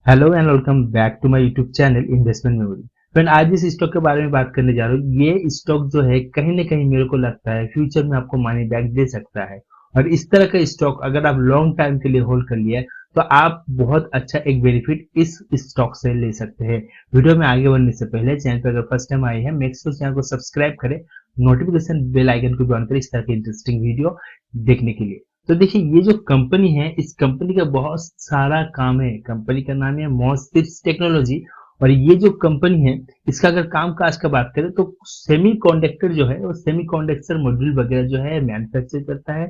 Hello and welcome back to my YouTube channel investment memory. Friend, आज इस stock के बारे में बात करने जा रहा हूँ। ये स्टॉक जो है कहीं ना कहीं मेरे को लगता है फ्यूचर में आपको मनी बैक दे सकता है। और इस तरह का स्टॉक अगर आप लॉन्ग टाइम के लिए होल्ड कर लिया है तो आप बहुत अच्छा एक बेनिफिट इस स्टॉक से ले सकते हैं। वीडियो में आगे बढ़ने से पहले चैनल पर अगर फर्स्ट टाइम आए हैं मेक श्योर चैनल को सब्सक्राइब करें, नोटिफिकेशन बेल आइकन को भी ऑन करें इस तरह की इंटरेस्टिंग वीडियो देखने के लिए। तो देखिए, ये जो कंपनी है इस कंपनी का बहुत सारा काम है। कंपनी का नाम है मॉसिप्स टेक्नोलॉजी। और ये जो कंपनी है इसका अगर काम काज का बात करें तो सेमी कंडक्टर जो है वो सेमी कंडक्टर मॉड्यूल वगैरह जो है मैन्युफैक्चर करता है।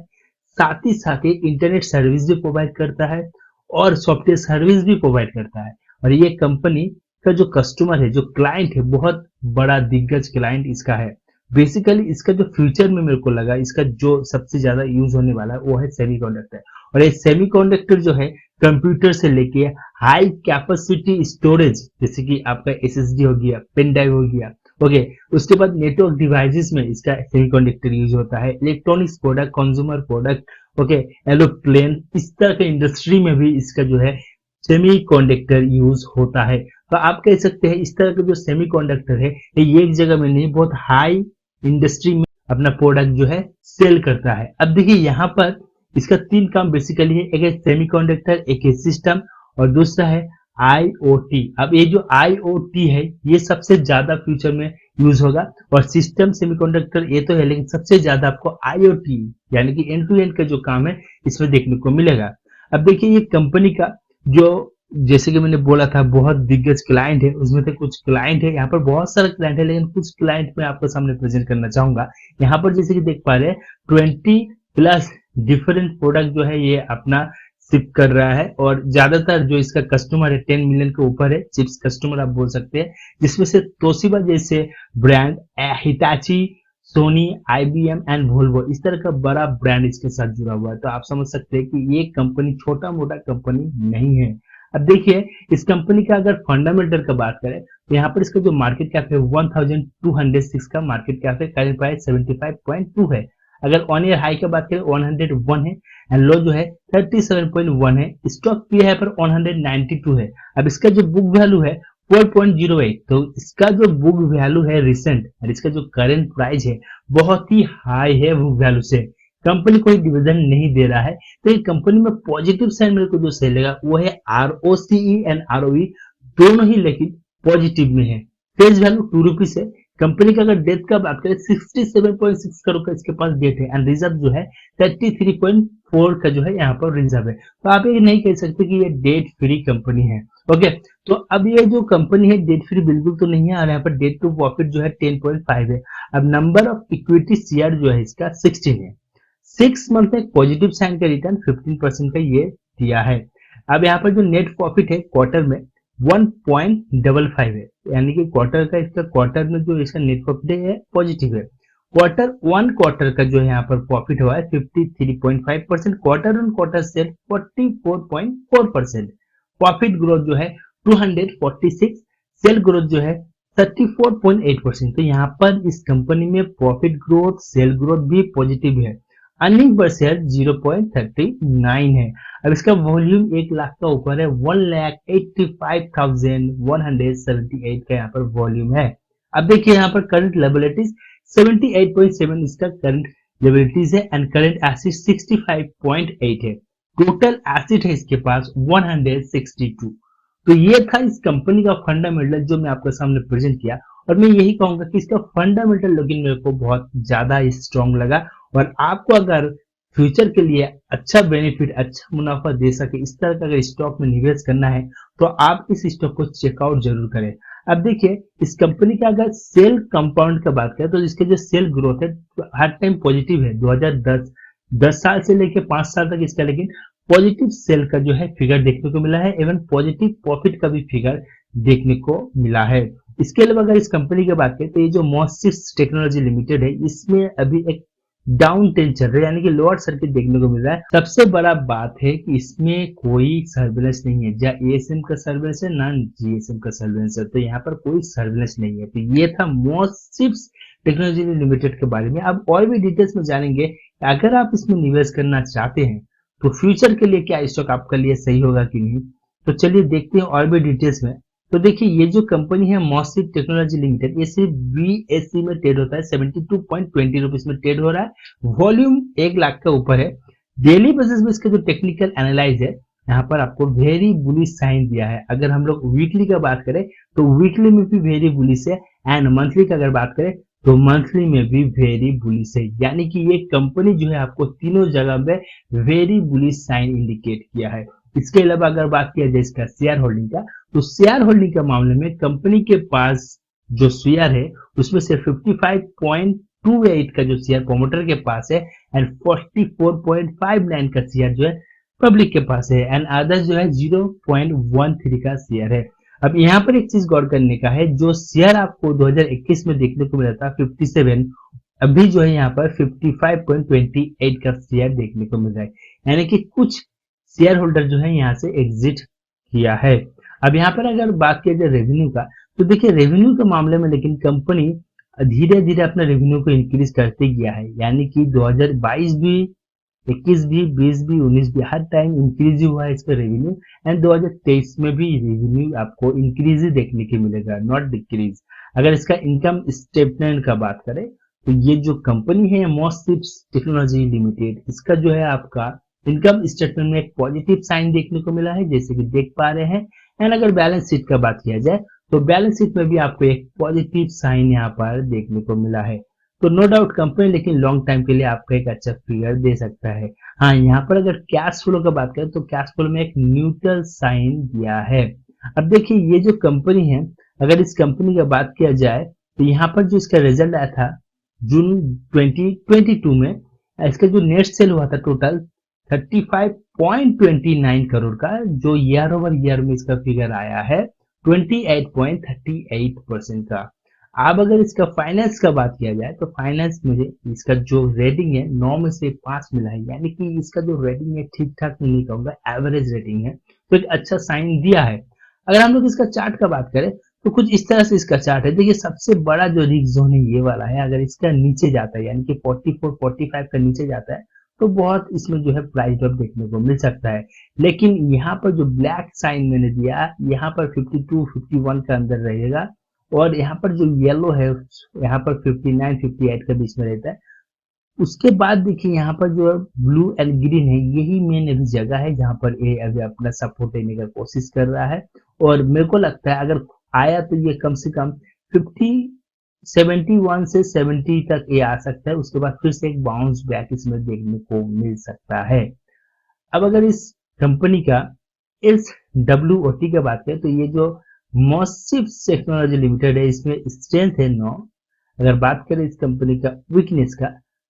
साथ ही इंटरनेट सर्विस भी प्रोवाइड करता है और सॉफ्टवेयर सर्विस भी प्रोवाइड करता है। और ये कंपनी का जो कस्टमर है, जो क्लाइंट है, बहुत बड़ा दिग्गज क्लाइंट इसका है। बेसिकली इसका जो फ्यूचर में मेरे को लगा इसका जो सबसे ज्यादा यूज होने वाला है वो है सेमीकंडक्टर। और ये सेमीकंडक्टर जो है कंप्यूटर से लेके हाई कैपेसिटी स्टोरेज जैसे कि आपका एसएसडी हो गया, पेन ड्राइव हो गया, ओके, उसके बाद नेटवर्क डिवाइसेस में इसका सेमीकंडक्टर यूज होता है, electronics product, consumer product, okay, aeroplane, इस तरह के इंडस्ट्री में भी इसका जो है सेमीकंडक्टर यूज होता है। तो आप कह सकते हैं इस तरह का जो सेमीकंडक्टर है ये एक जगह में नहीं, बहुत हाई इंडस्ट्री में अपना प्रोडक्ट जो है सेल करता है। अब देखिए यहाँ पर इसका तीन काम बेसिकली है, एक है सेमीकंडक्टर, एक है सिस्टम और दूसरा है आईओटी। अब ये जो आईओटी है ये सबसे ज्यादा फ्यूचर में यूज होगा। और सिस्टम सेमीकंडक्टर ये तो है लेकिन सबसे ज्यादा आपको आईओटी यानी कि एंड टू एंड का जो काम है इसमें देखने को मिलेगा। अब देखिए ये कंपनी का जो, जैसे कि मैंने बोला था, बहुत दिग्गज क्लाइंट है, उसमें से कुछ क्लाइंट है, यहाँ पर बहुत सारे क्लाइंट है लेकिन कुछ क्लाइंट मैं आपको सामने प्रेजेंट करना चाहूंगा। यहाँ पर जैसे कि देख पा रहे हैं 20+ डिफरेंट प्रोडक्ट जो है ये अपना शिप कर रहा है। और ज्यादातर जो इसका कस्टमर है 10 मिलियन के ऊपर है, चिप्स कस्टमर आप बोल सकते हैं, जिसमें से तोशिबा जैसे brand, Hitachi, Sony, IBM and Volvo, इस तरह का बड़ा ब्रांड इसके साथ जुड़ा हुआ है। तो आप समझ सकते हैं कि ये कंपनी छोटा मोटा कंपनी नहीं है। अब देखिए इस कंपनी का अगर फंडामेंटल का बात करें तो यहाँ पर इसका जो मार्केट कैप है 1206 का मार्केट कैप है, करंट प्राइस 75.2 है। अगर 1 ईयर हाई की बात करें 101 है एंड लो जो है 37.1 है। स्टॉक पी है पर 192 है। अब इसका जो बुक वैल्यू है 4.08, तो इसका जो बुक वैल्यू है रिसेंट और इसका जो करंट प्राइस है बहुत ही हाई है बुक वैल्यू से। कंपनी कोई डिविडेंड नहीं दे रहा है। तो ये कंपनी में पॉजिटिव साइन मेरे को जो चलेगा वो है आरओसीई एंड आरओई दोनों ही लेकिन पॉजिटिव में है। फेस वैल्यू 2 रुपीज है। कंपनी का अगर डेट का बात करें 67.6 करोड़ का इसके पास डेट है एंड रिजर्व जो है 33.4 का जो है यहाँ पर रिजर्व है। तो आप ये नहीं कह सकते कि ये डेट फ्री कंपनी है। ओके, तो अब ये जो कंपनी है डेट फ्री बिल्कुल तो नहीं है और यहाँ पर डेट टू प्रॉफिट जो है 10.5 है। अब नंबर ऑफ इक्विटी शेयर जो है इसका 16 है। 6 मंथ में पॉजिटिव साइन का रिटर्न 15% का ये दिया है। अब यहाँ पर जो नेट प्रॉफिट है क्वार्टर में 1.55 है, यानी कि क्वार्टर का इसका क्वार्टर में जो इसका नेट प्रॉफिट है पॉजिटिव है। क्वार्टर का जो है यहाँ पर प्रॉफिट हुआ है 53.5%, quarter on quarter sale 44.4%, profit growth जो है 246, सेल ग्रोथ जो है 34.8%। तो यहाँ पर इस कंपनी में प्रॉफिट ग्रोथ, सेल ग्रोथ भी पॉजिटिव है। अर्निंग पर शेयर 0.39 है। अब इसका वॉल्यूम 1 लाख का ऊपर है, 1,85,178 का यहाँ पर वॉल्यूम है। अब देखिए यहाँ पर करंट लायबिलिटीज 78.7 इसका करंट लायबिलिटीज है एंड करंट एसिड 65.8 है। टोटल एसिड है इसके पास 162। तो ये था इस कंपनी का फंडामेंटल जो मैं आपके सामने प्रेजेंट किया। और मैं यही कहूंगा कि इसका फंडामेंटल लेकिन मेरे को बहुत ज्यादा स्ट्रॉन्ग लगा। और आपको अगर फ्यूचर के लिए अच्छा बेनिफिट, अच्छा मुनाफा दे सके इस तरह का अगर स्टॉक में निवेश करना है तो आप इस स्टॉक को चेकआउट जरूर करें। अब देखिए इस कंपनी का अगर सेल कंपाउंड का बात करें तो इसके जो सेल ग्रोथ है हर टाइम पॉजिटिव है। 2010 साल से लेकर 5 साल तक इसका लेकिन पॉजिटिव सेल का जो है फिगर देखने को मिला है, एवं पॉजिटिव प्रॉफिट का भी फिगर देखने को मिला है। इसके अलावा अगर इस कंपनी की बात करें तो ये जो मॉसिप्स टेक्नोलॉजी लिमिटेड है इसमें अभी एक डाउन ट्रेंड चल रहा है, यानी कि लोअर सर्किट देखने को मिल रहा है। सबसे बड़ा बात है कि इसमें कोई सर्विलेंस नहीं है, जहाँ एएसएम का सर्विलेंस है ना जीएसएम का सर्विलेंस है, तो यहाँ पर कोई सर्विलेंस नहीं है। तो ये था मॉसिप्स टेक्नोलॉजी लिमिटेड के बारे में। अब और भी डिटेल्स में जानेंगे। अगर आप इसमें निवेश करना चाहते हैं तो फ्यूचर के लिए क्या स्टॉक आपके लिए सही होगा कि नहीं। तो चलिए देखते हैं और भी डिटेल्स में। तो देखिए ये जो कंपनी है मॉसिव टेक्नोलॉजी लिमिटेड, ये सिर्फ बीएसई में ट्रेड होता है, 72.20 रुपीज में ट्रेड हो रहा है, वॉल्यूम 1 लाख का ऊपर है। डेली बेसिस में इसका जो टेक्निकल एनालाइज है, यहाँ पर आपको वेरी बुलिश साइन दिया है। अगर हम लोग वीकली का बात करें तो वीकली में भी वेरी बुलिश है, एंड मंथली का अगर बात करें तो मंथली में भी वेरी बुलिश है। यानी कि ये कंपनी जो है आपको तीनों जगह में वेरी बुलिश साइन इंडिकेट किया है। इसके अलावा अगर बात किया जाए इसका शेयर होल्डिंग का, तो शेयर होल्डिंग के मामले में कंपनी के पास जो शेयर है उसमें से 55.28 का जो शेयर प्रोमोटर के पास है, एंड 44.59 का शेयर जो है पब्लिक के पास है, एंड अदर जो है 0.13 का शेयर है। अब यहाँ पर एक चीज गौर करने का है, जो शेयर आपको 2021 में देखने को मिला था 57, अभी जो है यहाँ पर 55.28 का शेयर देखने को मिल रहा है। यानी कि कुछ शेयर होल्डर जो है यहाँ से एग्जिट किया है। अब यहाँ पर अगर बात किया जाए रेवेन्यू का, तो देखिए रेवेन्यू के मामले में लेकिन कंपनी धीरे धीरे अपना रेवेन्यू को इंक्रीज करते गया है। यानी कि 2022 भी, 21 भी, 20 भी, 19 भी हर टाइम इंक्रीज हुआ है इसका रेवेन्यू, एंड 2023 में भी रेवेन्यू आपको इंक्रीज ही देखने को मिलेगा, नॉट डिक्रीज। अगर इसका इनकम स्टेटमेंट का बात करें तो ये जो कंपनी है मॉसिव टेक्नोलॉजी लिमिटेड, इसका जो है आपका इनकम स्टेटमेंट में एक पॉजिटिव साइन देखने को मिला है, जैसे कि देख पा रहे हैं। एंड अगर बैलेंस शीट का बात किया जाए तो बैलेंस शीट में भी आपको एक पॉजिटिव साइन यहाँ पर देखने को मिला है। तो नो डाउट कंपनी लेकिन लॉन्ग टाइम के लिए आपको एक अच्छा फिगर दे सकता है। हाँ, यहाँ पर अगर कैश फ्लो का बात करें तो कैश फ्लो में एक न्यूट्रल साइन दिया है। अब देखिए ये जो कंपनी है, अगर इस कंपनी का बात किया जाए तो यहाँ पर जो इसका रिजल्ट आया था जून 2022 में, इसका जो नेट सेल हुआ था टोटल 35.29 करोड़ का, जो ईयर ओवर ईयर में इसका फिगर आया है 28.38% का। अब अगर इसका फाइनेंस का बात किया जाए तो फाइनेंस मुझे इसका जो रेटिंग है 9 में से 5 मिला है। यानी कि इसका जो रेटिंग है ठीक ठाक नहीं कहूंगा, एवरेज रेटिंग है, तो एक अच्छा साइन दिया है। अगर हम लोग इसका चार्ट का बात करें तो कुछ इस तरह से इसका चार्ट है। देखिए सबसे बड़ा जो रिस्क जोन है ये वाला है, अगर इसका नीचे जाता है यानी कि 44-45 का नीचे जाता है तो बहुत इसमें जो है प्राइस ड्रॉप देखने को मिल सकता है। लेकिन यहाँ पर जो ब्लैक साइन मैंने दिया, यहाँ पर 52-51 का अंदर रहेगा, और यहाँ पर जो येलो है यहाँ पर 59-58 के बीच में रहता है। उसके बाद देखिए यहाँ पर जो ब्लू एंड ग्रीन है, यही मेन अभी जगह है जहाँ पर ये अभी अपना सपोर्ट लेने का कोशिश कर रहा है। और मेरे को लगता है अगर आया तो ये कम से कम 71 से 70 तक ये आ सकता है। उसके बाद फिर से एक बाउंस बैक इसमें देखने को मिल सकता है। अब अगर इस कंपनी का SWOT का बात करें तो ये जो मॉसिव टेक्नोलॉजी लिमिटेड है, इसमें स्ट्रेंथ है 9। अगर बात करें इस कंपनी का वीकनेस का,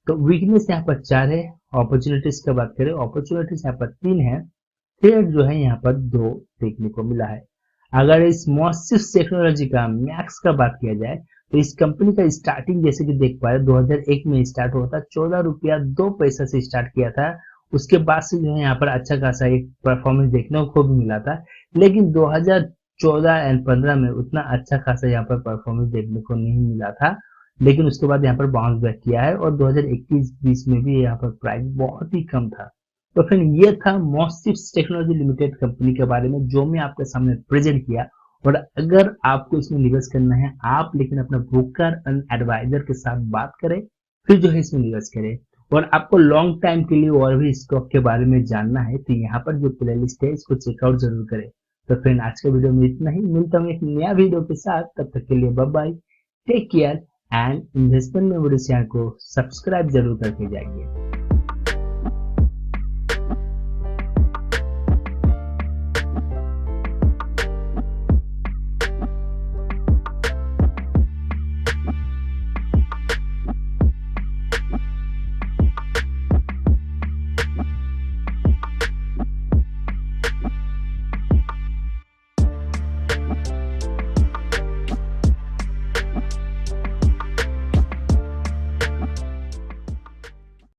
तो वीकनेस यहाँ पर 4 है। अपॉर्चुनिटीज का बात करें, अपॉर्चुनिटीज यहाँ पर 3 है, थ्रेड जो है यहाँ पर 2 देखने को मिला है। अगर इस मॉसिव टेक्नोलॉजी का मैक्स का बात किया जाए तो इस कंपनी का स्टार्टिंग जैसे कि देख पा रहे 2001 में स्टार्ट हुआ था, 14 रुपया 2 पैसा से स्टार्ट किया था। उसके बाद से जो है यहाँ पर अच्छा खासा एक परफॉर्मेंस देखने को भी मिला था, लेकिन 2014 एंड 15 में उतना अच्छा खासा यहाँ पर परफॉर्मेंस देखने को नहीं मिला था। लेकिन उसके बाद यहाँ पर बाउंस बैक किया है, और 2021-20 में भी यहाँ पर प्राइस बहुत ही कम था। तो फिर ये था मॉसिव टेक्नोलॉजी लिमिटेड कंपनी के बारे में जो मैं आपके सामने प्रेजेंट किया। और अगर आपको इसमें निवेश करना है, आप लेकिन अपना ब्रोकर एंड एडवाइजर के साथ बात करें, फिर जो है इसमें निवेश करें। और आपको लॉन्ग टाइम के लिए और भी स्टॉक के बारे में जानना है तो यहाँ पर जो प्लेलिस्ट है इसको चेकआउट जरूर करें। तो फ्रेंड आज के वीडियो में इतना ही, मिलता हूँ एक नया वीडियो के साथ, तब तक के लिए bye bye, take care and investment memories channel को सब्सक्राइब जरूर करके जाइए।